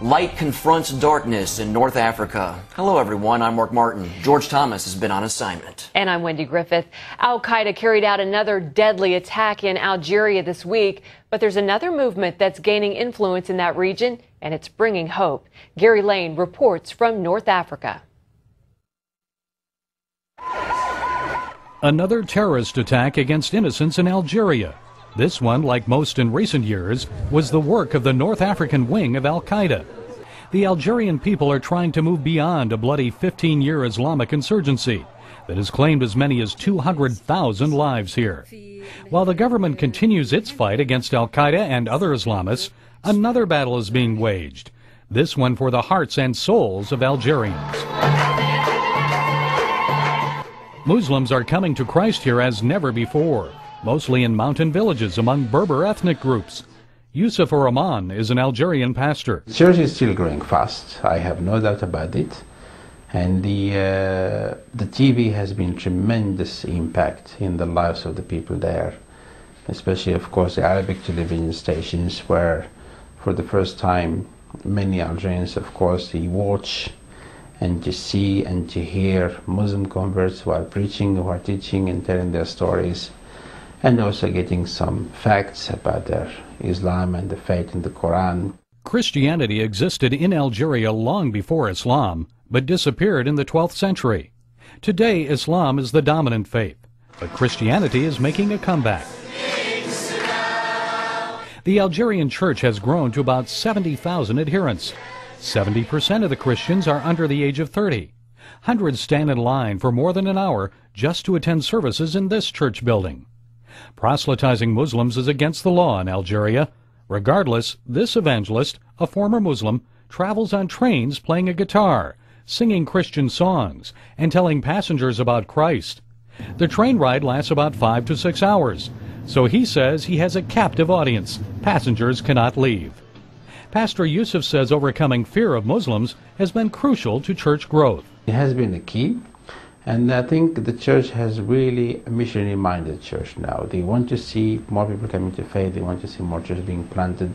Light confronts darkness in North Africa. Hello, everyone. I'm Mark Martin. George Thomas has been on assignment. And I'm Wendy Griffith. Al-Qaeda carried out another deadly attack in Algeria this week, but there's another movement that's gaining influence in that region, and it's bringing hope. Gary Lane reports from North Africa. Another terrorist attack against innocents in Algeria. This one, like most in recent years, was the work of the North African wing of Al-Qaeda. The Algerian people are trying to move beyond a bloody 15-year Islamic insurgency that has claimed as many as 200,000 lives here. While the government continues its fight against Al-Qaeda and other Islamists, another battle is being waged, this one for the hearts and souls of Algerians. Muslims are coming to Christ here as never before, mostly in mountain villages among Berber ethnic groups. Yusuf Rahman is an Algerian pastor. The church is still growing fast, I have no doubt about it. And the TV has been tremendous impact in the lives of the people there, especially, of course, the Arabic television stations, where for the first time many Algerians, of course, they watch and to see and to hear Muslim converts who are preaching, who are teaching and telling their stories, and also getting some facts about their Islam and the faith in the Quran. Christianity existed in Algeria long before Islam, but disappeared in the 12th century. Today, Islam is the dominant faith, but Christianity is making a comeback. The Algerian church has grown to about 70,000 adherents. 70% of the Christians are under the age of 30. Hundreds stand in line for more than an hour just to attend services in this church building. Proselytizing Muslims is against the law in Algeria. Regardless, this evangelist, a former Muslim, travels on trains playing a guitar, singing Christian songs, and telling passengers about Christ. The train ride lasts about 5 to 6 hours, so he says he has a captive audience. Passengers cannot leave. Pastor Yusuf says overcoming fear of Muslims has been crucial to church growth. It has been a key, and I think the church has really a missionary-minded church now. They want to see more people coming to faith, they want to see more churches being planted,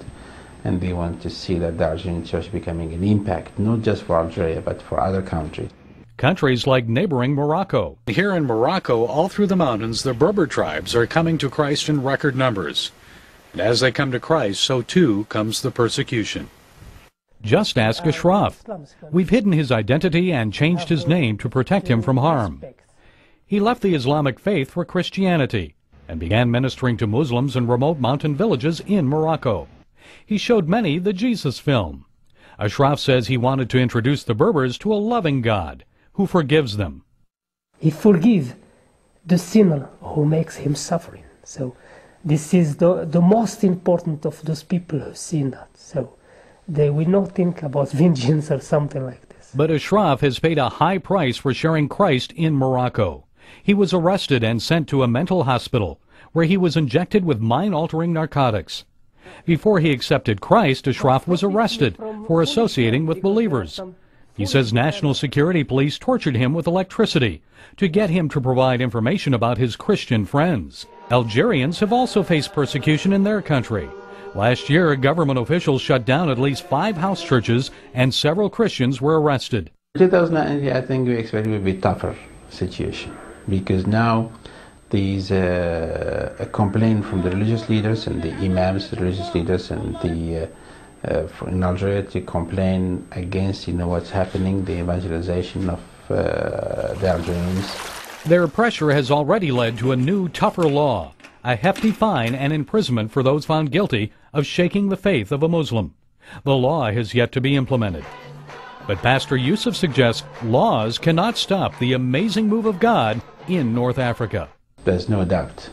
and they want to see that the Algerian church becoming an impact, not just for Algeria, but for other countries. Countries like neighboring Morocco. Here in Morocco, all through the mountains, the Berber tribes are coming to Christ in record numbers. And as they come to Christ, so too comes the persecution. Just ask Ashraf. We've hidden his identity and changed his name to protect him from harm. He left the Islamic faith for Christianity and began ministering to Muslims in remote mountain villages in Morocco. He showed many the Jesus film. Ashraf says he wanted to introduce the Berbers to a loving God who forgives them. He forgives the sinner who makes him suffering. So this is the most important of those people who sin that. So they will not think about vengeance or something like this. But Ashraf has paid a high price for sharing Christ in Morocco. He was arrested and sent to a mental hospital where he was injected with mind-altering narcotics. Before he accepted Christ, Ashraf was arrested for associating with believers. He says national security police tortured him with electricity to get him to provide information about his Christian friends. Algerians have also faced persecution in their country. Last year, government officials shut down at least 5 house churches and several Christians were arrested. 2019, I think we expect it will be a tougher situation because now there is a complaint from the religious leaders and the imams, the religious leaders, and in Algeria to complain against what's happening, the evangelization of the Algerians. Their pressure has already led to a new, tougher law, a hefty fine and imprisonment for those found guilty of shaking the faith of a Muslim. The law has yet to be implemented. But Pastor Yusuf suggests laws cannot stop the amazing move of God in North Africa. There's no doubt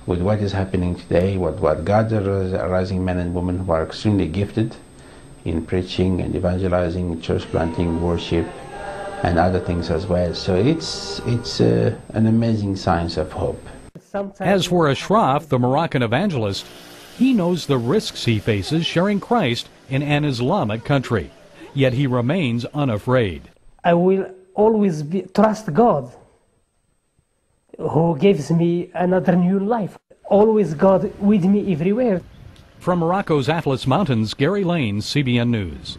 with what is happening today, what God's rising men and women who are extremely gifted in preaching and evangelizing, church planting, worship, and other things as well. So it's an amazing sign of hope. As for Ashraf, the Moroccan evangelist, he knows the risks he faces sharing Christ in an Islamic country, yet he remains unafraid. I will always trust God, who gives me another new life. Always God with me everywhere. From Morocco's Atlas Mountains, Gary Lane, CBN News.